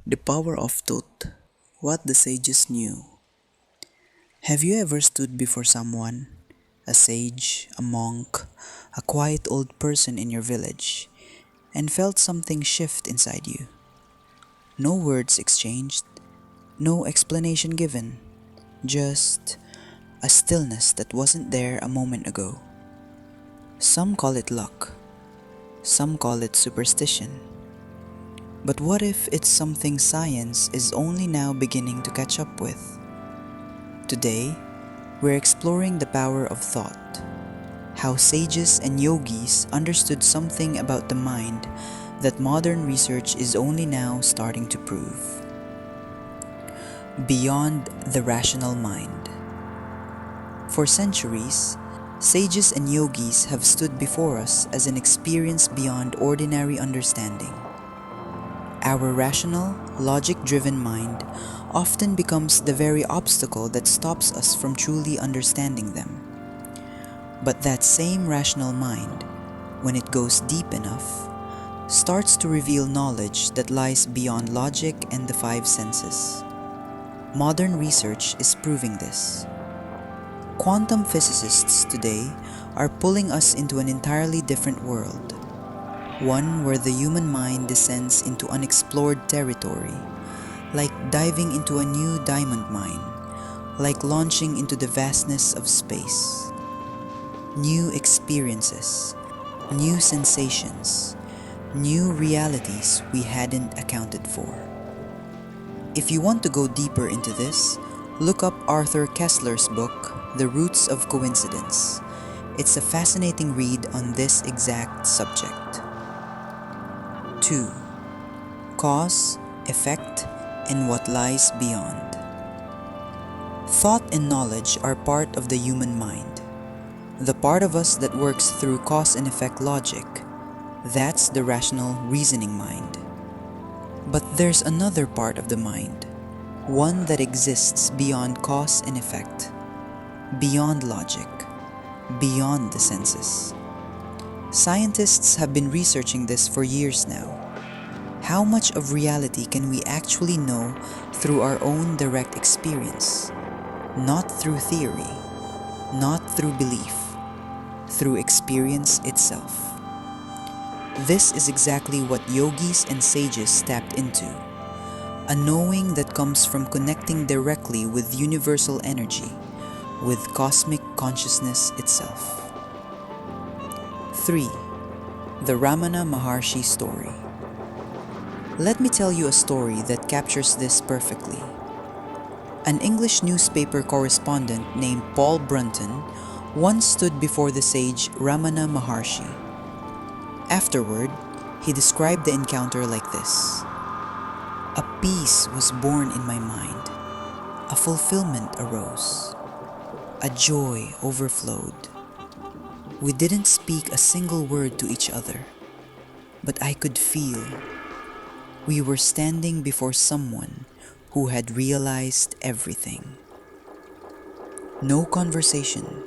The power of truth, what the sages knew. Have you ever stood before someone, a sage, a monk, a quiet old person in your village, and felt something shift inside you? No words exchanged, no explanation given, just a stillness that wasn't there a moment ago. Some call it luck, some call it superstition. But what if it's something science is only now beginning to catch up with? Today, we're exploring the power of thought, how sages and yogis understood something about the mind that modern research is only now starting to prove. Beyond the rational mind. For centuries, sages and yogis have stood before us as an experience beyond ordinary understanding. Our rational, logic-driven mind often becomes the very obstacle that stops us from truly understanding them. But that same rational mind, when it goes deep enough, starts to reveal knowledge that lies beyond logic and the five senses. Modern research is proving this. Quantum physicists today are pulling us into an entirely different world. One where the human mind descends into unexplored territory, like diving into a new diamond mine, like launching into the vastness of space. New experiences, new sensations, new realities we hadn't accounted for. If you want to go deeper into this, look up Arthur Kessler's book, The Roots of Coincidence. It's a fascinating read on this exact subject. 2. Cause, effect, and what lies beyond. Thought and knowledge are part of the human mind. The part of us that works through cause and effect logic. That's the rational, reasoning mind. But there's another part of the mind, one that exists beyond cause and effect, beyond logic, beyond the senses. Scientists have been researching this for years now. How much of reality can we actually know through our own direct experience? Not through theory, not through belief, through experience itself. This is exactly what yogis and sages tapped into, a knowing that comes from connecting directly with universal energy, with cosmic consciousness itself. 3. The Ramana Maharshi story. Let me tell you a story that captures this perfectly. An English newspaper correspondent named Paul Brunton once stood before the sage Ramana Maharshi. Afterward, he described the encounter like this. A peace was born in my mind. A fulfillment arose. A joy overflowed. We didn't speak a single word to each other, but I could feel we were standing before someone who had realized everything. No conversation,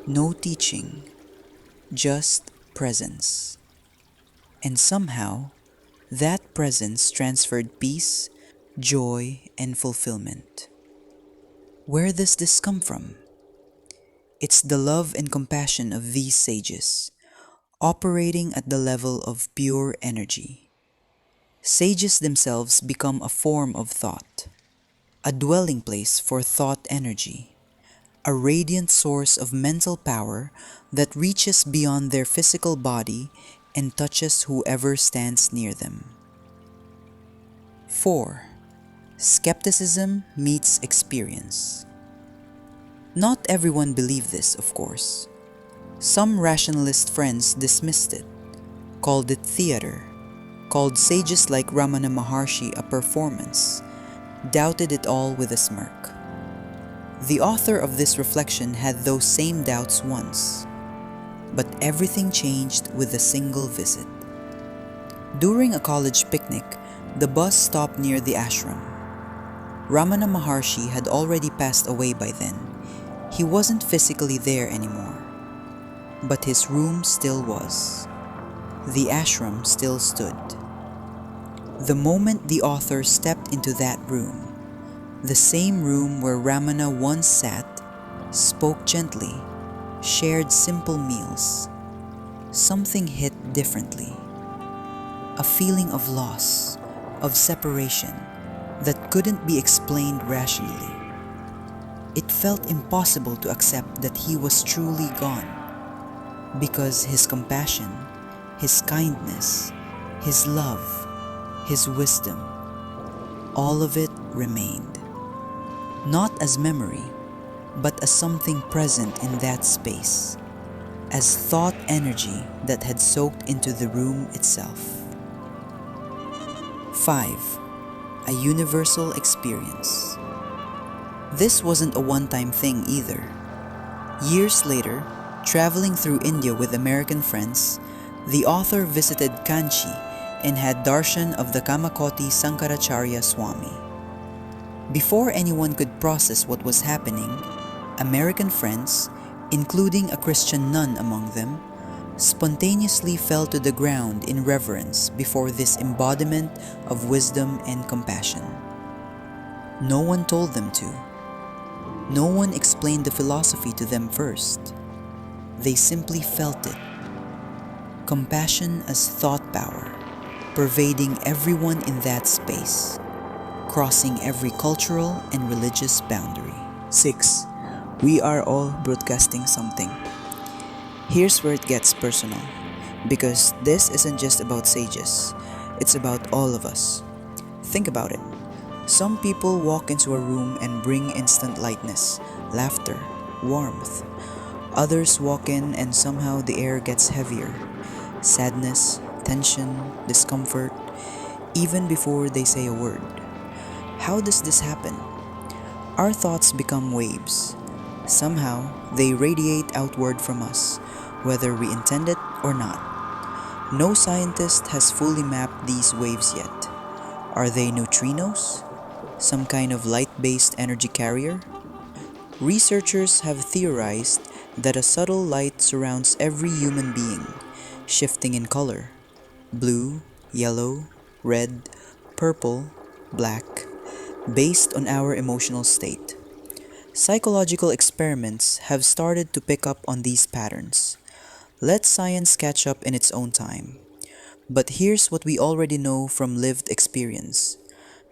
no teaching, just presence. And somehow, that presence transferred peace, joy, and fulfillment. Where does this come from? It's the love and compassion of these sages, operating at the level of pure energy. Sages themselves become a form of thought, a dwelling place for thought energy, a radiant source of mental power that reaches beyond their physical body and touches whoever stands near them. 4. Skepticism meets experience. Not everyone believed this, of course. Some rationalist friends dismissed it, called it theater, called sages like Ramana Maharshi a performance, doubted it all with a smirk. The author of this reflection had those same doubts once, but everything changed with a single visit. During a college picnic, the bus stopped near the ashram. Ramana Maharshi had already passed away by then. He wasn't physically there anymore, but his room still was. The ashram still stood. The moment the author stepped into that room, the same room where Ramana once sat, spoke gently, shared simple meals, something hit differently. A feeling of loss, of separation, that couldn't be explained rationally. It felt impossible to accept that he was truly gone, because his compassion, his kindness, his love, his wisdom, all of it remained. Not as memory, but as something present in that space, as thought energy that had soaked into the room itself. 5. A universal experience. This wasn't a one-time thing either. Years later, traveling through India with American friends, the author visited Kanchi and had darshan of the Kamakoti Sankaracharya Swami. Before anyone could process what was happening, American friends, including a Christian nun among them, spontaneously fell to the ground in reverence before this embodiment of wisdom and compassion. No one told them to. No one explained the philosophy to them first. They simply felt it. Compassion as thought power, pervading everyone in that space, crossing every cultural and religious boundary. 6. We are all broadcasting something. Here's where it gets personal, because this isn't just about sages, it's about all of us. Think about it. Some people walk into a room and bring instant lightness, laughter, warmth. Others walk in and somehow the air gets heavier. Sadness, tension, discomfort, even before they say a word. How does this happen? Our thoughts become waves. Somehow, they radiate outward from us, whether we intend it or not. No scientist has fully mapped these waves yet. Are they neutrinos? Some kind of light-based energy carrier? Researchers have theorized that a subtle light surrounds every human being, shifting in color: blue, yellow, red, purple, black, based on our emotional state. Psychological experiments have started to pick up on these patterns. Let science catch up in its own time. But here's what we already know from lived experience.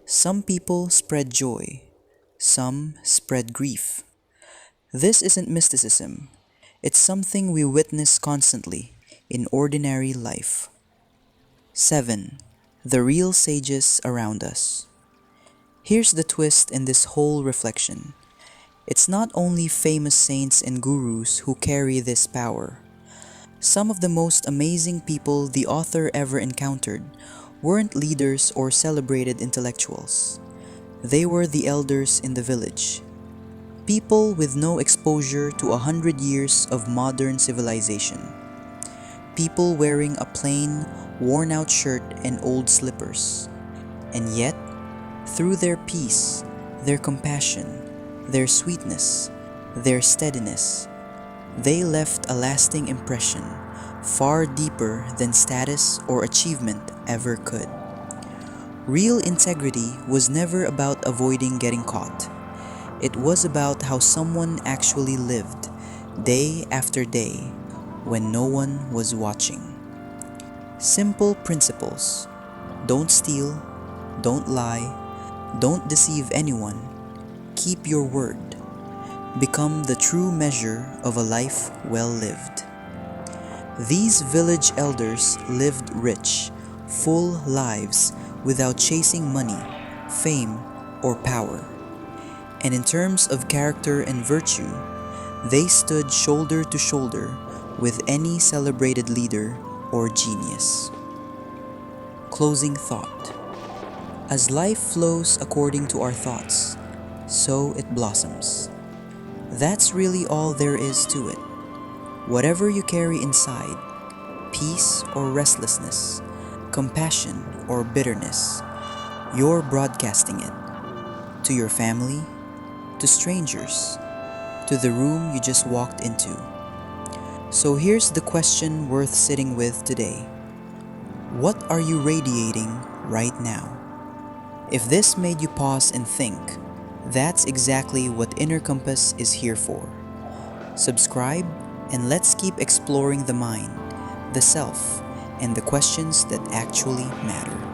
Some people spread joy. Some spread grief. This isn't mysticism. It's something we witness constantly in ordinary life. 7. The real sages around us. Here's the twist in this whole reflection. It's not only famous saints and gurus who carry this power. Some of the most amazing people the author ever encountered weren't leaders or celebrated intellectuals. They were the elders in the village. People with no exposure to 100 years of modern civilization. People wearing a plain, worn-out shirt and old slippers. And yet, through their peace, their compassion, their sweetness, their steadiness, they left a lasting impression, far deeper than status or achievement ever could. Real integrity was never about avoiding getting caught. It was about how someone actually lived, day after day, when no one was watching. Simple principles. Don't steal, don't lie, don't deceive anyone, keep your word. Become the true measure of a life well lived. These village elders lived rich, full lives without chasing money, fame, or power. And in terms of character and virtue, they stood shoulder to shoulder with any celebrated leader or genius. Closing thought. As life flows according to our thoughts, so it blossoms. That's really all there is to it. Whatever you carry inside, peace or restlessness, compassion or bitterness, you're broadcasting it to your family, to strangers, to the room you just walked into. So here's the question worth sitting with today. What are you radiating right now. If this made you pause and think, that's exactly what Inner Compass is here for. Subscribe, and let's keep exploring the mind, the self, and the questions that actually matter.